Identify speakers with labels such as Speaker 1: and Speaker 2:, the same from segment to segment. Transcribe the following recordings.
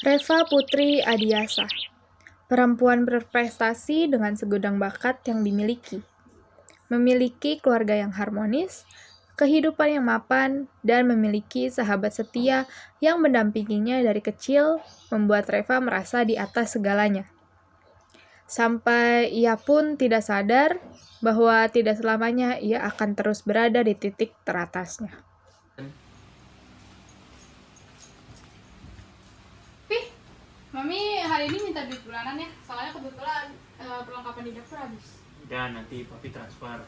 Speaker 1: Reva Putri Adiasa, perempuan berprestasi dengan segudang bakat yang dimiliki. Memiliki keluarga yang harmonis, kehidupan yang mapan, dan memiliki sahabat setia yang mendampinginya dari kecil, membuat Reva merasa di atas segalanya. Sampai ia pun tidak sadar bahwa tidak selamanya ia akan terus berada di titik teratasnya.
Speaker 2: Mami hari ini minta duit bulanan ya, soalnya kebetulan perlengkapan di dapur habis.
Speaker 3: Ya nanti papi transfer.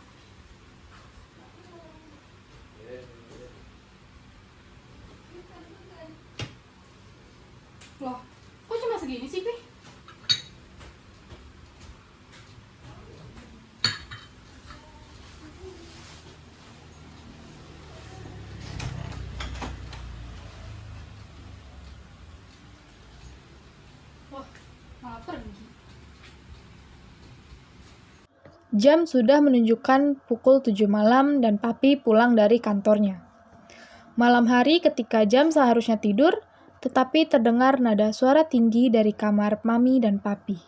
Speaker 2: Loh, kok cuma segini sih, Pi? Wah, malah pergi.
Speaker 1: Jam sudah menunjukkan pukul 7 malam dan papi pulang dari kantornya. Malam hari ketika jam seharusnya tidur, tetapi terdengar nada suara tinggi dari kamar mami dan papi.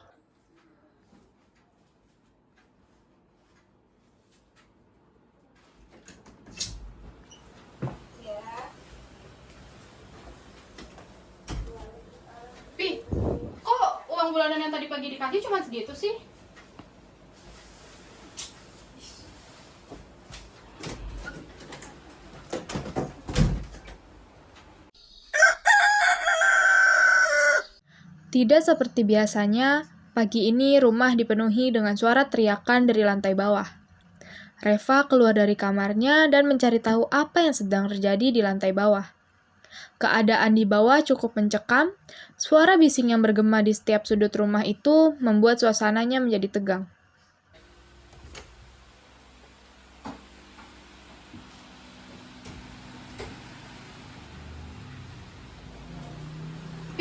Speaker 2: Pi, kok uang bulanan yang tadi pagi dikasih cuma segitu sih?
Speaker 1: Tidak seperti biasanya, pagi ini rumah dipenuhi dengan suara teriakan dari lantai bawah. Reva keluar dari kamarnya dan mencari tahu apa yang sedang terjadi di lantai bawah. Keadaan di bawah cukup mencekam, suara bising yang bergema di setiap sudut rumah itu membuat suasananya menjadi tegang.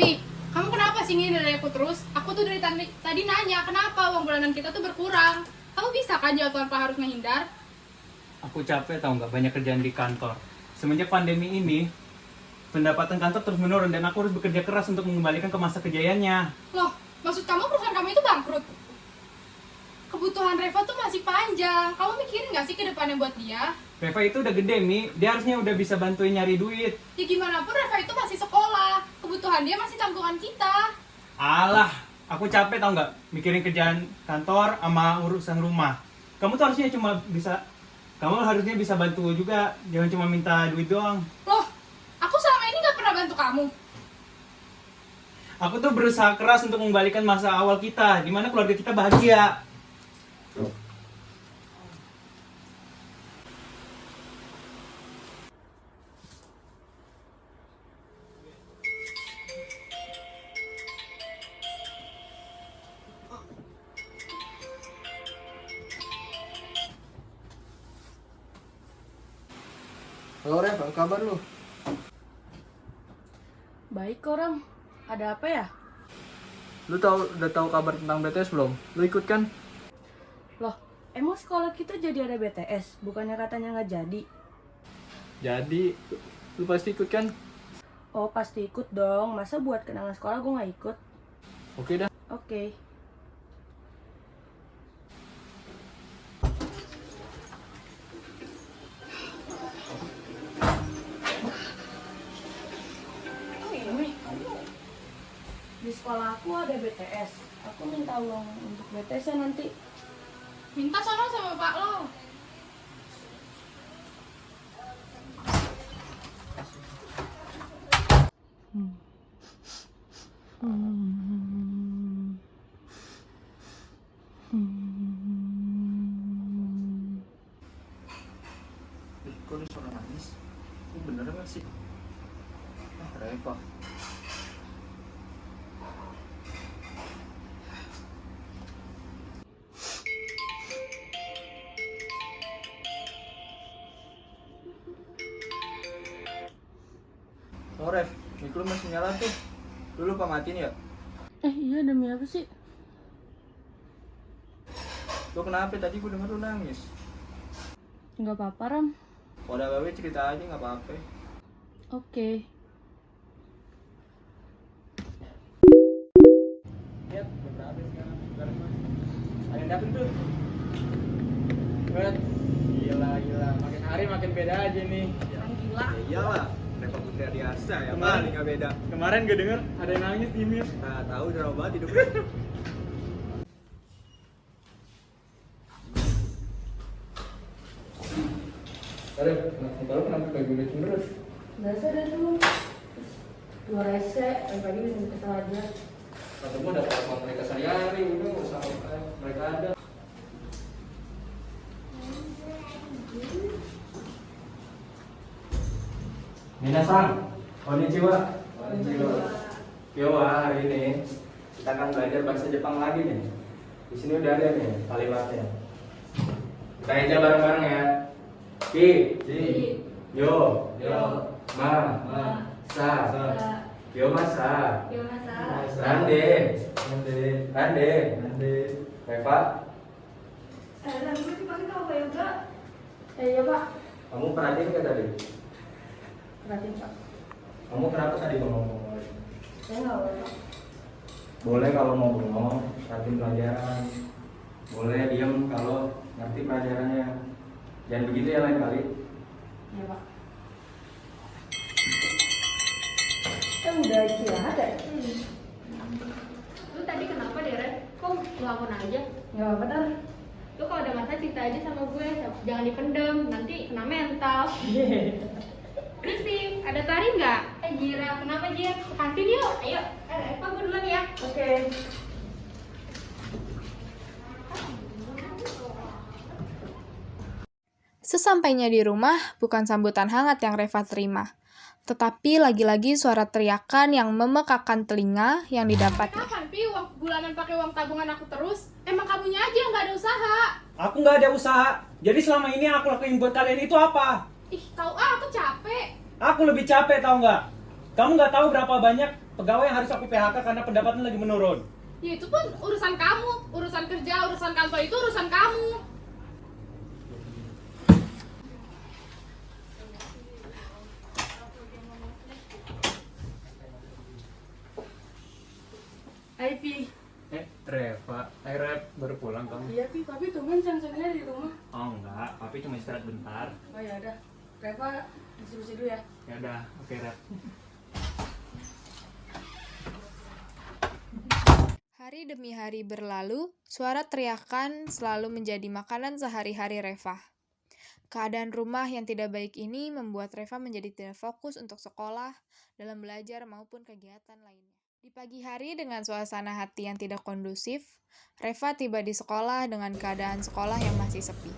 Speaker 2: Pi, kamu kenapa sih ngiri dari aku terus? Aku tuh dari tadi nanya, kenapa uang bulanan kita tuh berkurang? Kamu bisa kan jawab tanpa harus menghindar?
Speaker 3: Aku capek tahu nggak banyak kerjaan di kantor. Semenjak pandemi ini, pendapatan kantor terus menurun dan aku harus bekerja keras untuk mengembalikan ke masa kejayaannya.
Speaker 2: Loh, maksud kamu perusahaan kamu itu bangkrut? Kebutuhan Reva tuh masih panjang. Kamu mikirin gak sih ke depannya buat dia?
Speaker 3: Reva itu udah gede, Mi. Dia harusnya udah bisa bantuin nyari duit.
Speaker 2: Ya gimana pun Reva itu masih sekolah. Kebutuhan dia masih tanggungan kita.
Speaker 3: Alah, aku capek tahu nggak mikirin kerjaan kantor sama urusan rumah. Kamu harusnya bisa bantu juga, jangan cuma minta duit doang.
Speaker 2: Loh, aku selama ini gak pernah bantu kamu.
Speaker 3: Aku tuh berusaha keras untuk mengembalikan masa awal kita, di mana keluarga kita bahagia.
Speaker 4: Halo Rev, apa kabar lu?
Speaker 5: Baik kok Ram, ada apa ya?
Speaker 4: Udah tahu kabar tentang BTS belum? Lu ikut kan?
Speaker 5: Loh, emang sekolah kita jadi ada BTS? Bukannya katanya nggak jadi?
Speaker 4: Jadi, lu pasti ikut kan?
Speaker 5: Oh pasti ikut dong, masa buat kenangan sekolah gue nggak ikut?
Speaker 4: Oke dah.
Speaker 5: Oke. Di sekolah aku ada BTS. Aku minta uang untuk BTS ya nanti.
Speaker 2: Minta sono sama bapak lo.
Speaker 4: Kok lu suara nangis? Ini bener gak sih? Reva. Oh Rev, mik lu masih nyala tuh. Lu lupa matiin ya?
Speaker 5: Iya demi apa sih?
Speaker 4: Lu kenapa? Tadi gue denger lu nangis.
Speaker 5: Nggak apa-apa Ram.
Speaker 4: Kalau ada apa-apa cerita aja, gak apa-apa.
Speaker 5: Oke.
Speaker 3: Lihat beberapa sekarang sekarang mah. Ada yang dapet tuh. Bet, gila gila. Makin hari makin beda aja nih.
Speaker 2: Gila.
Speaker 4: Ya iyalah, Reva Putri Adiasa ya
Speaker 3: Kemarin-
Speaker 4: paling nggak beda.
Speaker 3: Kemarin gue denger ada yang nangis di Mir.
Speaker 4: Nah, tahu drama banget hidupnya.
Speaker 6: Aduh, kenapa kayak gini terus?
Speaker 5: Biasa deh tuh. Dua rese, pagi minum kesel aja.
Speaker 6: Ketemu dapat sama mereka sehari, udah nggak usah apa mereka ada.
Speaker 3: Minasan, konnichiwa.
Speaker 6: Yo, hari ini kita akan belajar bahasa Jepang lagi nih. Di sini udah ada nih kalimatnya. Kita aja bareng-bareng ya. Ki, yo, ma, sa, yo masa, rande, Reva,
Speaker 5: Iya pak.
Speaker 6: kamu perhatiin nggak tadi?
Speaker 5: Perhatiin pak.
Speaker 6: Kamu kenapa tadi ngomong?
Speaker 5: Saya nggak boleh pak.
Speaker 6: Boleh kalau mau bengong, perhatiin pelajaran. Boleh diem kalau ngerti pelajarannya. Jangan begitu ya lain kali.
Speaker 5: Iya pak. Kita udah istirahat ya?
Speaker 2: Lu tadi kenapa deh, Ren? Kok ngelakuin aja?
Speaker 5: Nggak apa-apa dah.
Speaker 2: Lu kalau ada masalah cerita aja sama gue, jangan dipendem, nanti kena mental. Ini sih, ada tari nggak? Jira, kenapa Jir? Ke kantin yuk, ayo. Eva, gue duluan ya.
Speaker 5: Oke.
Speaker 1: Sesampainya di rumah, bukan sambutan hangat yang Reva terima, tetapi lagi-lagi suara teriakan yang memekakan telinga yang didapatnya.
Speaker 2: Kapan, Pi? Uang bulanan pakai uang tabungan aku terus? Emang kamunya aja yang nggak ada usaha.
Speaker 3: Aku nggak ada usaha. Jadi selama ini yang aku lakuin buat kalian itu apa?
Speaker 2: Ih, tahu aku capek.
Speaker 3: Aku lebih capek tau nggak? Kamu nggak tahu berapa banyak pegawai yang harus aku PHK karena pendapatan lagi menurun.
Speaker 2: Ya itu pun urusan kamu, urusan kerja, urusan kantor itu urusan kamu.
Speaker 5: Hai Pi.
Speaker 3: Reva, Rev baru pulang kamu?
Speaker 5: Iya Pi, tapi tumben sensasinya di rumah.
Speaker 3: Oh enggak, papi cuma istirahat bentar.
Speaker 5: Oh ya udah. Reva distribusi dulu ya.
Speaker 3: Ya udah, oke Rev.
Speaker 1: Hari demi hari berlalu, suara teriakan selalu menjadi makanan sehari-hari Reva. Keadaan rumah yang tidak baik ini membuat Reva menjadi tidak fokus untuk sekolah, dalam belajar maupun kegiatan lainnya. Di pagi hari dengan suasana hati yang tidak kondusif, Reva tiba di sekolah dengan keadaan sekolah yang masih sepi.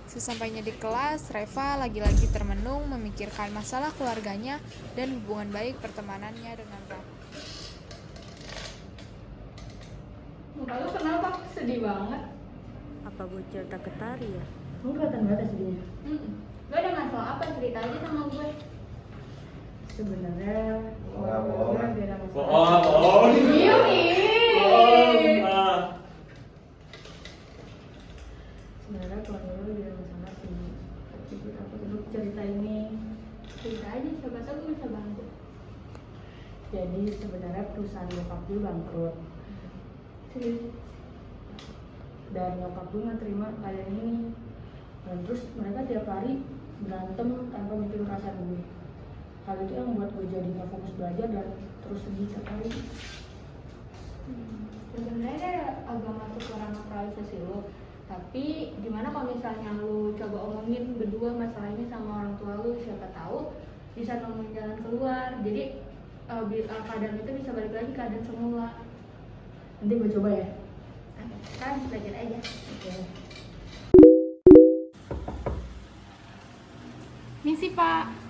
Speaker 1: Sesampainya di kelas, Reva lagi-lagi termenung memikirkan masalah keluarganya dan hubungan baik pertemanannya dengan Raffi.
Speaker 2: Muka lu kenapa? Sedih banget.
Speaker 5: Apa gue cerita ke Tari ya? Kamu kelihatan banget ya sedihnya.
Speaker 2: Lu ada masalah apa? Cerita aja sama gue.
Speaker 5: Sebenarnya
Speaker 6: Bohong.
Speaker 5: gue lagi ada masalah.
Speaker 6: Bohong.
Speaker 2: Iya nih.
Speaker 5: Sebenarnya keluarga gue lagi ada masalah sih. Tapi gue takut untuk cerita ini.
Speaker 2: Cerita aja, siapa tahu gue bisa bantu.
Speaker 5: Jadi sebenarnya perusahaan nyokap gue bangkrut.
Speaker 2: Serius.
Speaker 5: Dan nyokap gue nggak terima keadaan ini. Dan terus mereka tiap hari berantem tanpa mikir perasaan gue. Hal itu yang membuat gue jadi nggak fokus belajar dan terus sedih tiap hari.
Speaker 2: Sebenarnya agak masuk ke ranah privasi lu. Tapi gimana kalau misalnya lu coba omongin berdua masalah ini sama orang tua lu, siapa tahu bisa nemuin jalan keluar. Jadi keadaan itu bisa balik lagi keadaan semula.
Speaker 5: Nanti gue coba ya.
Speaker 2: Kan belajar aja.
Speaker 5: Oke.
Speaker 2: Misi Pak.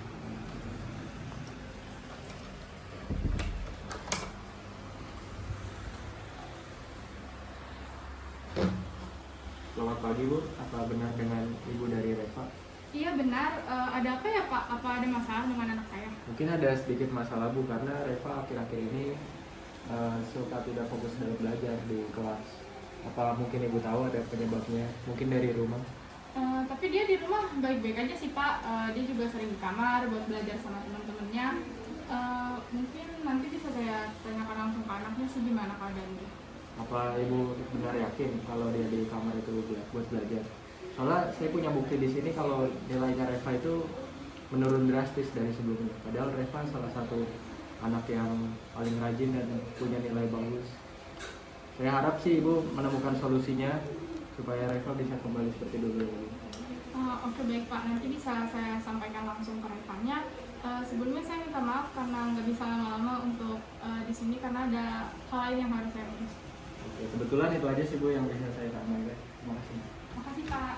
Speaker 6: Selamat pagi Bu, apa benar dengan ibu dari Reva?
Speaker 2: Iya benar. Ada apa ya Pak? Apa ada masalah dengan anak saya?
Speaker 6: Mungkin ada sedikit masalah Bu karena Reva akhir-akhir ini suka tidak fokus dalam belajar di kelas. Apa mungkin ibu tahu ada penyebabnya? Mungkin dari rumah.
Speaker 2: Tapi dia di rumah baik-baik aja sih Pak. Dia juga sering di kamar buat belajar sama teman-temannya.
Speaker 1: Mungkin nanti bisa saya tanyakan langsung ke anaknya sih gimana keadaannya.
Speaker 6: Apa ibu benar yakin kalau dia di kamar itu buat belajar? Soalnya saya punya bukti di sini kalau nilainya Reva itu menurun drastis dari sebelumnya. Padahal Reva salah satu anak yang paling rajin dan punya nilai bagus. Saya harap sih ibu menemukan solusinya supaya Reva bisa kembali seperti dulu.
Speaker 1: Oke baik Pak, nanti bisa saya sampaikan langsung ke Revanya. Sebelumnya saya minta maaf karena nggak bisa lama-lama untuk di sini karena ada hal lain yang harus saya urus.
Speaker 6: Oke, kebetulan itu aja sih Bu yang bisa saya sampaikan. Terima kasih.
Speaker 1: Makasih Pak.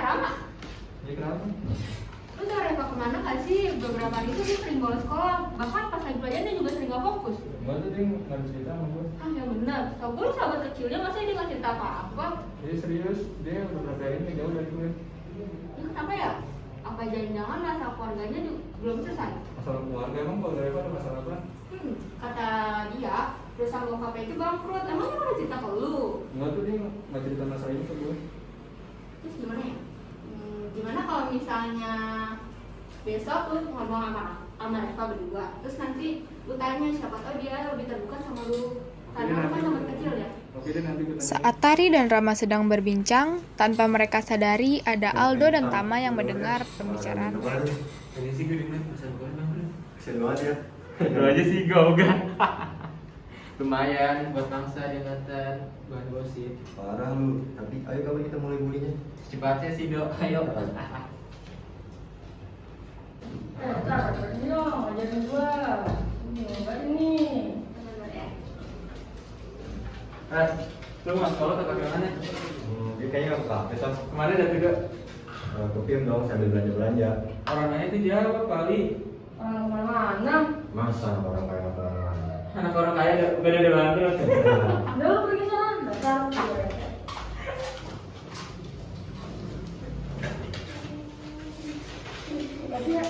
Speaker 2: Rama,
Speaker 6: Ini kenapa?
Speaker 2: lu udah Reva kemana gak sih? Beberapa hari itu dia sering bolos sekolah, bahkan pas lagi pelajaran dia juga sering gak fokus.
Speaker 6: Enggak tuh dia nggak cerita sama gue.
Speaker 2: Ah ya bener, tau gue lu sahabat kecilnya masa dia gak cerita apa-apa?
Speaker 6: Jadi serius, dia udah berapa hari ini jauh dari gue.
Speaker 2: Ya kenapa ya? Apa jangan-jangan masalah keluarganya belum selesai?
Speaker 6: Masalah keluarga emang kalau Reva ada masalah apa?
Speaker 2: Kata dia, perusahaan bokapnya itu bangkrut, emang dia udah cerita ke lu?
Speaker 6: Enggak tuh dia nggak cerita masalah ini ke gue.
Speaker 2: Terus gimana ya? Gimana kalau misalnya besok lu ngomong sama Reva berdua, terus nanti lu tanya siapa tahu dia lebih terbuka sama lu, karena lu kan sahabat kecil ya.
Speaker 6: Oke deh nanti gue tanya.
Speaker 1: Saat Tari dan Rama sedang berbincang, tanpa mereka sadari ada Aldo dan Tama yang mendengar pembicaraan.
Speaker 3: Ini sih gue dengan pesan gue
Speaker 4: Kasian banget ya.
Speaker 6: Itu aja sih gue. Lumayan buat bangsa diingatan, bahan gosip.
Speaker 4: Parah lu. Tapi ayo kapan kita mulai bulinya?
Speaker 6: Cepatnya sih Dok, ayo.
Speaker 5: Ini dong, ngajarin gua. Ini, ngapain nih?
Speaker 2: Bener ya.
Speaker 6: Lu mau sekolah atau bagaimana?
Speaker 4: Dia kayaknya nggak apa-apa, Sam.
Speaker 6: Kemarin ada juga
Speaker 4: Ke film dong sambil belanja-belanja.
Speaker 6: orang nanya itu jawab kali.
Speaker 5: Orang kemana-mana.
Speaker 4: Masa orang kayak apa?
Speaker 6: Anak orang kaya beda dari bangkrut.
Speaker 5: Udah lu pergi sana, dasar gue. Tapi ya,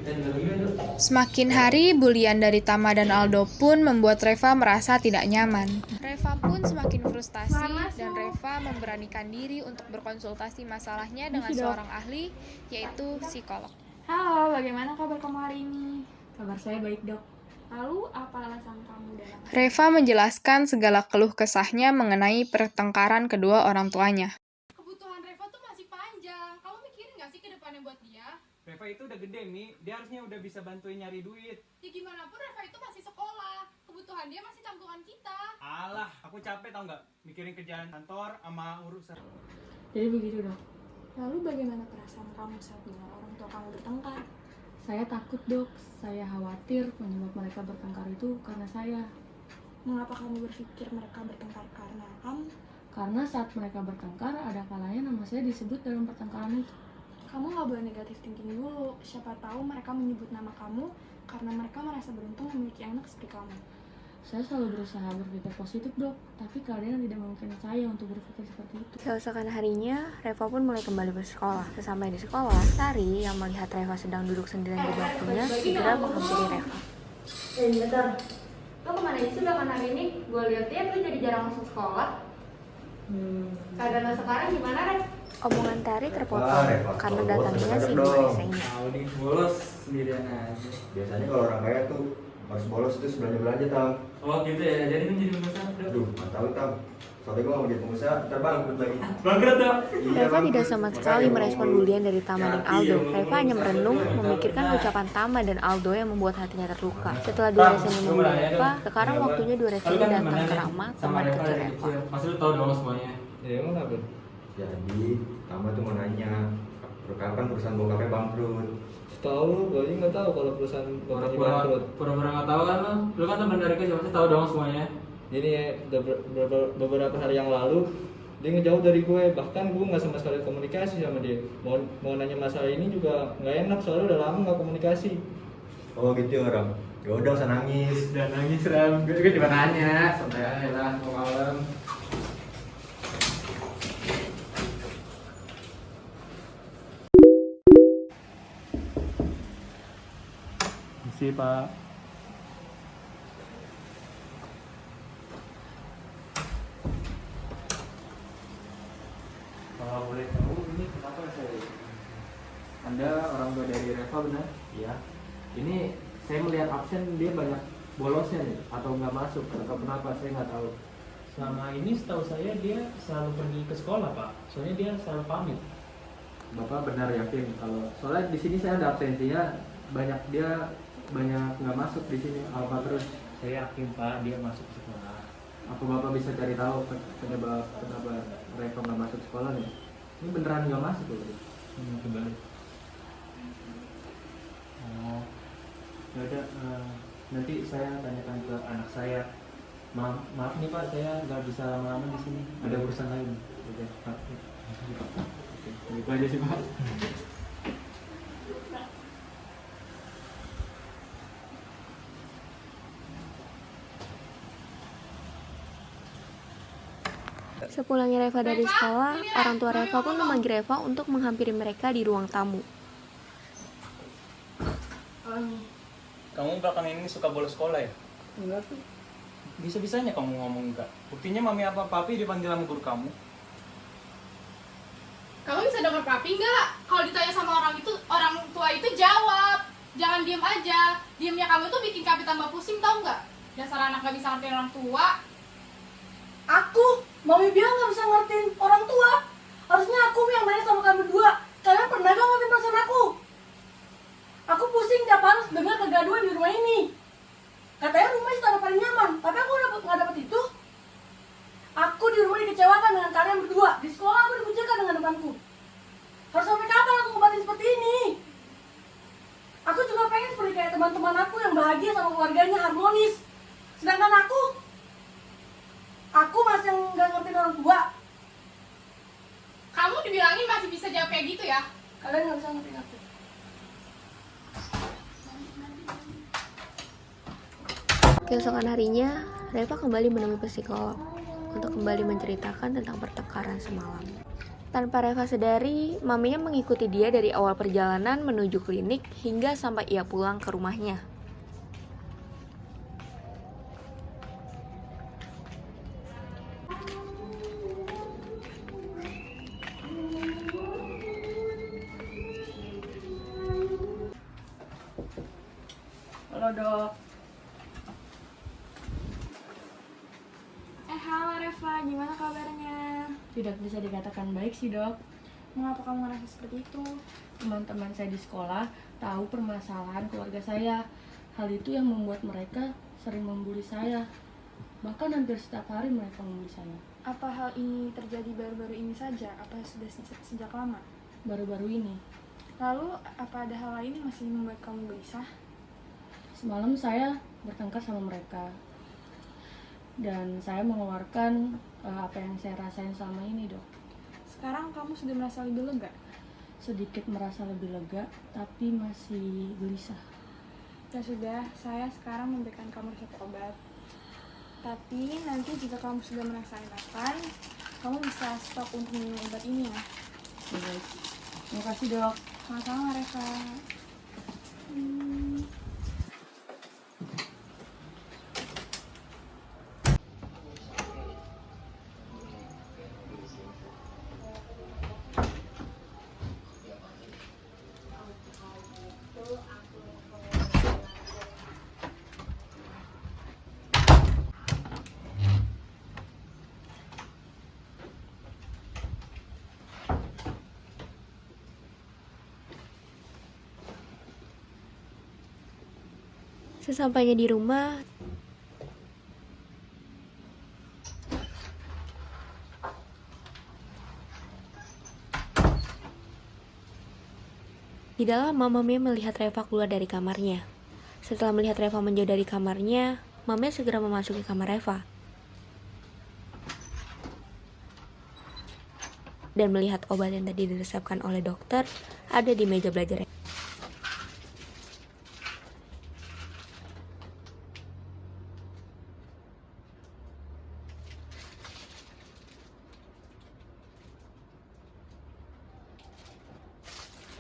Speaker 6: Kita juga begini Dok.
Speaker 1: Semakin hari, bulian dari Tama dan Aldo pun membuat Reva merasa tidak nyaman. Reva pun semakin frustasi dan Reva memberanikan diri untuk berkonsultasi masalahnya dengan seorang ahli, yaitu psikolog.
Speaker 7: Halo, bagaimana kabar kamu hari ini? Kabar saya baik, Dok. Lalu, apa alasan kamu datang?
Speaker 1: Reva menjelaskan segala keluh kesahnya mengenai pertengkaran kedua orang tuanya.
Speaker 7: Kebutuhan Reva tuh masih panjang. Kamu mikirin gak sih ke depannya buat dia?
Speaker 3: Reva itu udah gede, Mi. Dia harusnya udah bisa bantuin nyari duit.
Speaker 7: Ya gimana pun Reva itu masih sekolah. Kebutuhan dia masih tanggungan kita.
Speaker 3: Alah, aku capek tau nggak mikirin kerjaan kantor sama urusan.
Speaker 5: jadi begitu dong.
Speaker 7: Lalu bagaimana perasaan kamu saat dengar orang tua kamu bertengkar?
Speaker 5: Saya takut dok, saya khawatir penyebab mereka bertengkar itu karena saya.
Speaker 7: Mengapa kamu berpikir mereka bertengkar karena kamu?
Speaker 5: Karena saat mereka bertengkar, ada kalanya nama saya disebut dalam pertengkaran itu.
Speaker 7: Kamu gak boleh negatif thinking dulu. Siapa tahu mereka menyebut nama kamu karena mereka merasa beruntung memiliki anak seperti kamu.
Speaker 5: Saya selalu berusaha berpikir positif dok, tapi keadaan tidak memungkinkan saya untuk berpikir seperti itu.
Speaker 8: Keesokan harinya, Reva pun mulai kembali bersekolah. Sesampai di sekolah, Tari yang melihat Reva sedang duduk sendirian di bangkunya segera menghampiri Reva.
Speaker 5: Bentar.
Speaker 2: Lo kemana aja sih belakangan hari ini? Gue liat-liat lu jadi jarang masuk sekolah. Keadaan lo sekarang gimana, Ren?
Speaker 8: Omongan Tari terpotong karena datangnya si dua esainya.
Speaker 6: Tahu nih bolos sendirian aja.
Speaker 4: Biasanya kalau orang kaya tuh harus bolos terus belanja-belanja, Tam.
Speaker 6: Oh gitu ya, jadi menjadi pengusaha Dok.
Speaker 4: Aduh, nggak tahu, Tam. Soalnya gue mau jadi pengusaha, ntar bangkrut lagi.
Speaker 6: Bangkrut Dok.
Speaker 8: Reva tidak sama sekali merespon bulian dari Tama dan Aldo. Reva hanya merenung, memikirkan ucapan Tama dan Aldo yang membuat hatinya terluka. Setelah dua esainya membuli Reva, sekarang waktunya dua esainya datang ke Rama, teman kecil Reva.
Speaker 6: Pasti lu tahu dong semuanya.
Speaker 4: Ya emang apa? Jadi, Tama tuh mau nanya, kapan perusahaan bokapnya bangkrut?
Speaker 6: Tahu lu, gue nggak tahu kalau perusahaan bapaknya bangkrut. Pura-pura nggak tahu kan lo? Lu kan teman dari kecil pasti tahu dong semuanya.
Speaker 9: Ini beberapa hari yang lalu dia ngejauh dari gue, bahkan gue nggak sama sekali komunikasi sama dia. Mau nanya masalah ini juga nggak enak soalnya udah lama nggak komunikasi.
Speaker 4: Oh gitu ya orang. Ya udah usah nangis.
Speaker 6: Dan nangis Ram, gue cuma nanya, santai aja lah, mau malam.
Speaker 3: Permisi, Pak.
Speaker 6: Kalau boleh tahu ini kenapa saya? Anda orang tua dari Reva benar? Iya. Ini saya melihat absen dia banyak bolosnya nih, atau nggak masuk, atau kenapa saya nggak tahu.
Speaker 3: Selama ini setahu saya dia selalu pergi ke sekolah, Pak. Soalnya dia selalu pamit.
Speaker 6: Bapak benar yakin kalau soalnya di sini saya ada absensinya banyak nggak masuk di sini apa terus?
Speaker 3: Saya yakin, Pak, dia masuk sekolah.
Speaker 6: Apa Bapak bisa cari tahu kenapa Reva nggak masuk sekolah nih? Ini beneran nggak masuk loh.
Speaker 3: Kembali. Oh, ya udah. Nanti saya tanyakan ke anak saya. Maaf nih Pak, saya nggak bisa lama-lama di sini. Ada urusan lain.
Speaker 6: Oke, Pak.
Speaker 3: Oke, itu aja sih Pak.
Speaker 8: Sepulangnya Reva dari sekolah, orang tua Reva pun memanggil Reva untuk menghampiri mereka di ruang tamu.
Speaker 3: Kamu belakangan ini suka bolos sekolah ya?
Speaker 5: Enggak tuh.
Speaker 3: Bisa-bisanya kamu ngomong enggak. Buktinya mami apa papi dipanggil sama guru kamu.
Speaker 7: Kamu bisa dengar papi nggak? Kalau ditanya sama orang tua itu jawab. Jangan diem aja. Diemnya kamu tuh bikin kami tambah pusing, tau nggak? Dasar anak nggak bisa ngertiin orang tua.
Speaker 5: Mami bilang nggak bisa ngertiin orang tua. Harusnya aku yang nanya sama kalian berdua. Kalian pernah gak ngertiin perasaan aku? Aku pusing tiap harus dengar kegaduhan di rumah ini. Katanya rumah istana paling nyaman, tapi aku nggak dapet itu. Aku di rumah dikecewakan dengan kalian berdua. Di sekolah aku dikucilkan dengan temanku. Harus sampai kapan aku ngobatin seperti ini? Aku juga pengen seperti kayak teman-teman aku yang bahagia sama keluarganya, harmonis. Sedangkan aku masih yang nggak ngertiin orang tua.
Speaker 7: Kamu dibilangin masih bisa jawab kayak gitu ya?
Speaker 5: Kalian nggak bisa ngertiin aku.
Speaker 8: Keesokan harinya, Reva kembali menemui psikolog untuk kembali menceritakan tentang pertengkaran semalam. Tanpa Reva sadari, maminya mengikuti dia dari awal perjalanan menuju klinik hingga sampai ia pulang ke rumahnya.
Speaker 5: Halo dok.
Speaker 7: Halo Reva, gimana kabarnya?
Speaker 5: Tidak bisa dikatakan baik sih dok.
Speaker 7: Mengapa kamu ngerasa seperti itu?
Speaker 5: Teman-teman saya di sekolah tahu permasalahan keluarga saya. Hal itu yang membuat mereka sering membuli saya. Bahkan hampir setiap hari mereka membuli saya.
Speaker 7: Apa hal ini terjadi baru-baru ini saja? Apa sudah sejak lama?
Speaker 5: Baru-baru ini.
Speaker 7: Lalu, apa ada hal lain yang masih membuat kamu gelisah?
Speaker 5: Semalam saya bertengkar sama mereka. Dan saya mengeluarkan apa yang saya rasain selama ini dok.
Speaker 7: Sekarang kamu sudah merasa lebih lega?
Speaker 5: Sedikit merasa lebih lega, tapi masih gelisah.
Speaker 7: Ya sudah, saya sekarang memberikan kamu resep obat. Tapi nanti jika kamu sudah merasa enakan, kamu bisa stop untuk minum obat ini ya.
Speaker 5: Baik. Terima kasih dok.
Speaker 7: Sama-sama Reva.
Speaker 8: Sesampainya di rumah, tidak lama mamanya melihat Reva keluar dari kamarnya. Setelah melihat Reva menjauh dari kamarnya, mamanya segera memasuki kamar Reva dan melihat obat yang tadi diresepkan oleh dokter ada di meja belajar.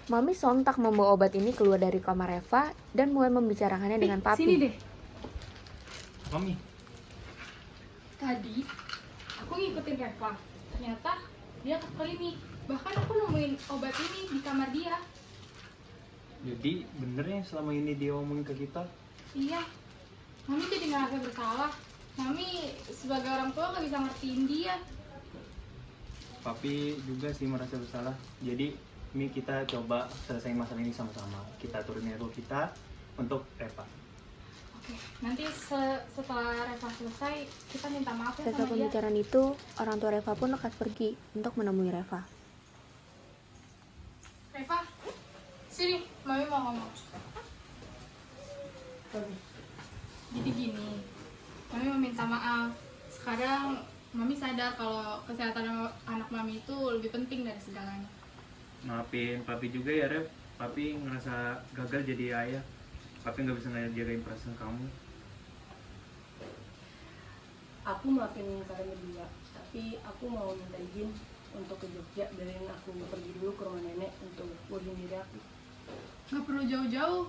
Speaker 8: Mami sontak membawa obat ini keluar dari kamar Reva dan mulai membicarakannya dengan papi.
Speaker 7: Sini deh.
Speaker 3: Mami,
Speaker 7: Tadi aku ngikutin Reva. Ternyata dia ke klinik. Bahkan aku nemuin obat ini di kamar dia.
Speaker 3: jadi bener ya selama ini dia ngomongin ke kita?
Speaker 7: Iya. Mami jadi ngerasa bersalah. Mami sebagai orang tua gak bisa ngertiin dia.
Speaker 3: Papi juga sih merasa bersalah. Jadi ini kita coba selesaiin masalah ini sama-sama. Kita turunin ego kita untuk Reva.
Speaker 7: Oke, nanti setelah Reva selesai, kita minta maaf ya
Speaker 8: Setelah
Speaker 7: sama dia.
Speaker 8: pembicaraan itu, orang tua Reva pun lekas pergi untuk menemui Reva.
Speaker 7: Reva, sini, Mami mau ngomong. Jadi gini, Mami mau minta maaf. Sekarang Mami sadar kalau kesehatan anak Mami itu lebih penting dari segalanya.
Speaker 3: Maafin Papi juga ya, Rev. Papi ngerasa gagal jadi ayah. Papi nggak bisa ngejagain perasaan kamu.
Speaker 5: Aku maafin kalian berdua, tapi aku mau minta izin untuk ke Jogja, biarin aku pergi dulu ke rumah nenek untuk pulihin diri aku.
Speaker 7: Gak perlu jauh-jauh,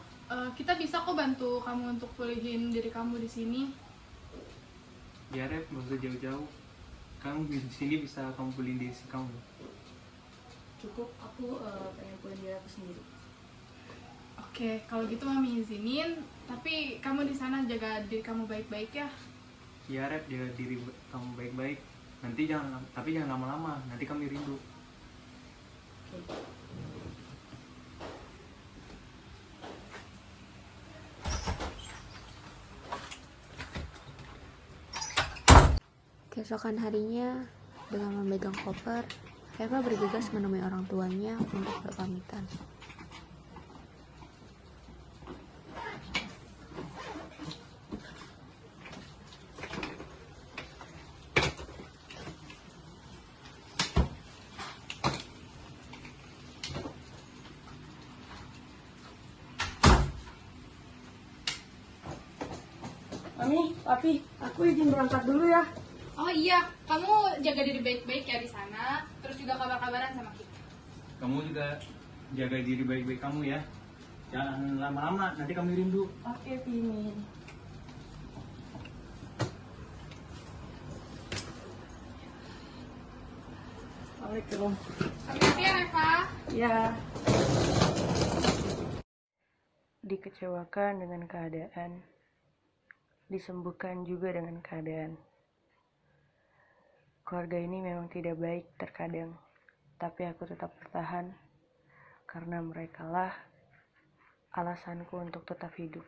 Speaker 7: kita bisa kok bantu kamu untuk pulihin diri kamu di sini.
Speaker 3: Ya, Rev, nggak usah jauh-jauh. Kamu di sini bisa kamu pulihin diri kamu.
Speaker 5: Cukup, aku pengen pulihin diri aku sendiri.
Speaker 7: Oke, kalau gitu Mami izinin, tapi kamu di sana jaga diri kamu baik-baik ya.
Speaker 3: Ya, Rev, jaga diri kamu baik-baik. Tapi jangan lama-lama. Nanti kami rindu.
Speaker 5: Oke.
Speaker 8: Keesokan harinya, dengan memegang koper, Reva bergegas menemui orang tuanya untuk berpamitan.
Speaker 5: Mami, Papi, aku izin berangkat dulu ya.
Speaker 7: Oh iya, kamu jaga diri baik-baik ya di sana, terus juga kabar-kabaran sama kita.
Speaker 3: Kamu juga jaga diri baik-baik kamu ya. Jangan lama-lama, nanti kami rindu.
Speaker 5: Oke, Pimin. Assalamualaikum.
Speaker 7: Hati-hati ya Reva.
Speaker 5: Ya. Dikecewakan dengan keadaan, disembuhkan juga dengan keadaan. Keluarga ini memang tidak baik terkadang, tapi aku tetap bertahan karena merekalah alasanku untuk tetap hidup.